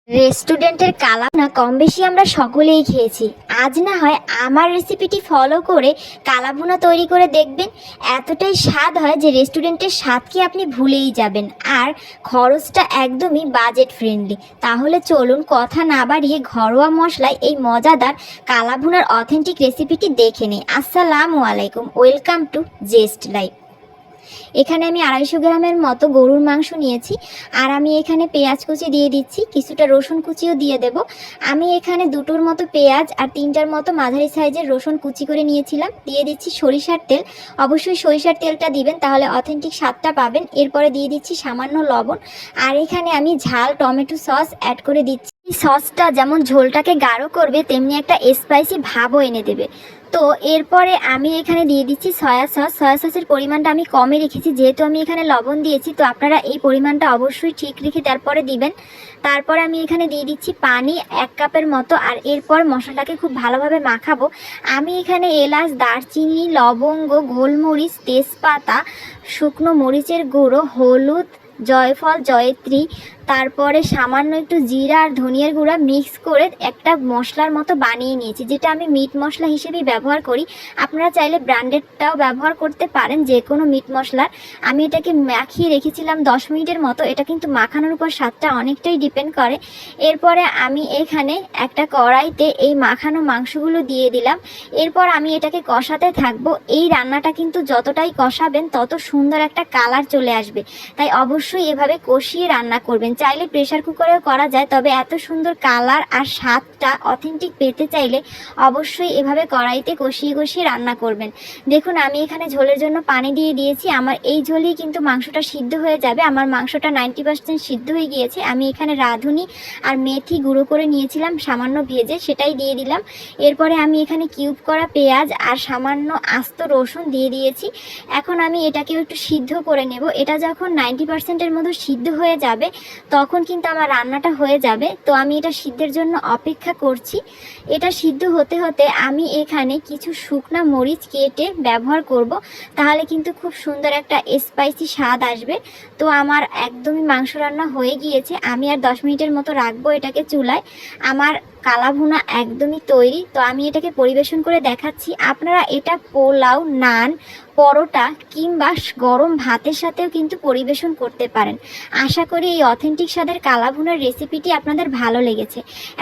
রেস্টুরেন্টের কালাভুনা কম বেশি আমরা সকলেই খেয়েছি। আজ না হয় আমার রেসিপিটি ফলো করে কালাভুনা তৈরি করে দেখবেন। এতটাই স্বাদ হয় যে রেস্টুরেন্টের স্বাদকে আপনি ভুলেই যাবেন, আর খরচটা একদমই বাজেট ফ্রেন্ডলি। তাহলে চলুন কথা না বাড়িয়ে ঘরোয়া মশলায় এই মজাদার কালাভুনার অথেন্টিক রেসিপিটি দেখে নিই। আসসালামু আলাইকুম, ওয়েলকাম টু জেস্ট লাইফ। এখানে আমি 250 গ্রামের মতো গরুর মাংস নিয়েছি, আর আমি এখানে পেঁয়াজ কুচি দিয়ে দিচ্ছি, কিছুটা রসুন কুচিও দিয়ে দেব। আমি এখানে 2টোর মতো পেঁয়াজ আর 3টার মতো মাঝারি সাইজের রসুন কুচি করে নিয়েছিলাম। দিয়ে দিচ্ছি সরিষার তেল, অবশ্যই সরিষার তেলটা দিবেন, তাহলে অথেন্টিক স্বাদটা পাবেন। এরপরে দিয়ে দিচ্ছি সামান্য লবণ, আর এখানে আমি ঝাল টমেটো সস অ্যাড করে দিচ্ছি। এই সসটা যেমন ঝোলটাকে গাঢ় করবে, তেমনি একটা স্পাইসি ভাবও এনে দেবে। তো এরপরে আমি এখানে দিয়ে দিচ্ছি সয়া সসের পরিমাণটা আমি কমে রেখেছি, যেহেতু আমি এখানে লবণ দিয়েছি। তো আপনারা এই পরিমাণটা অবশ্যই ঠিক রেখে তারপরে দিবেন। তারপর আমি এখানে দিয়ে দিচ্ছি পানি 1 কাপের মতো, আর এরপর মশলাটাকে খুব ভালোভাবে মাখাবো। আমি এখানে এলাচ, দারচিনি, লবঙ্গ, গোলমরিচ, তেজপাতা, শুকনো মরিচের গুঁড়ো, হলুদ, জয়ফল, জয়ত্রী, তারপরে সামান্য একটু জিরা আর ধনিয়ার গুঁড়া মিক্স করে একটা মশলার মতো বানিয়ে নিয়েছি, যেটা আমি মিট মশলা হিসেবেই ব্যবহার করি। আপনারা চাইলে ব্র্যান্ডেডটাও ব্যবহার করতে পারেন, যে কোনো মিট মশলার। আমি এটাকে মাখিয়ে রেখেছিলাম 10 মিনিটের মতো। এটা কিন্তু মাখানোর উপর স্বাদটা অনেকটাই ডিপেন্ড করে। এরপরে আমি এখানে একটা কড়াইতে এই মাখানো মাংসগুলো দিয়ে দিলাম। এরপর আমি এটাকে কষাতে থাকবো। এই রান্নাটা কিন্তু যতটাই কষাবেন তত সুন্দর একটা কালার চলে আসবে, তাই অবশ্যই এভাবে কষিয়ে রান্না করবেন। চাইলে প্রেসার কুকারেও করা যায়, তবে এত সুন্দর কালার আর স্বাদটা অথেন্টিক পেতে চাইলে অবশ্যই এভাবে কড়াইতে কষিয়ে কষিয়ে রান্না করবেন। দেখুন, আমি এখানে ঝোলের জন্য পানি দিয়ে দিয়েছি। আমার এই ঝোলেই কিন্তু মাংসটা সিদ্ধ হয়ে যাবে। আমার মাংসটা 90% সিদ্ধ হয়ে গিয়েছে। আমি এখানে রাঁধুনি আর মেথি গুঁড়ো করে নিয়েছিলাম সামান্য ভেজে, সেটাই দিয়ে দিলাম। এরপরে আমি এখানে কিউব করা পেঁয়াজ আর সামান্য আস্ত রসুন দিয়ে দিয়েছি। এখন আমি এটাকেও একটু সিদ্ধ করে নেব। এটা যখন 90%-এর মতো সিদ্ধ হয়ে যাবে, তখন কিন্তু আমার রান্নাটা হয়ে যাবে। তো আমি এটা সিদ্ধের জন্য অপেক্ষা করছি। এটা সিদ্ধ হতে হতে আমি এখানে কিছু শুকনা মরিচ কেটে ব্যবহার করব, তাহলে কিন্তু খুব সুন্দর একটা স্পাইসি স্বাদ আসবে। তো আমার একদমই মাংস রান্না হয়ে গিয়েছে। আমি আর 10 মিনিটের মতো রাখবো এটাকে চুলায়। আমার কালাভুনা একদমই তৈরি। তো আমি এটাকে পরিবেশন করে দেখাচ্ছি। আপনারা এটা পোলাও, নান, পরোটা কিংবা গরম ভাতের সাথেও কিন্তু পরিবেশন করতে পারেন। আশা করি এই অথেন্টিক স্বাদের কালাভুনার রেসিপিটি আপনাদের ভালো লেগেছে।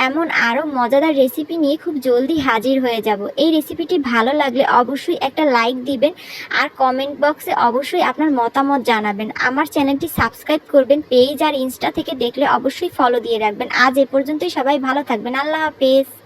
এমন আরও মজাদার রেসিপি নিয়ে খুব জলদি হাজির হয়ে যাব। এই রেসিপিটি ভালো লাগলে অবশ্যই একটা লাইক দিবেন, আর কমেন্ট বক্সে অবশ্যই আপনার মতামত জানাবেন। আমার চ্যানেলটি সাবস্ক্রাইব করবেন। পেজ আর ইনস্টা থেকে দেখলে অবশ্যই ফলো দিয়ে রাখবেন। আজ এ পর্যন্তই। সবাই ভালো থাকবেন। আল্লাহ হাফেজ।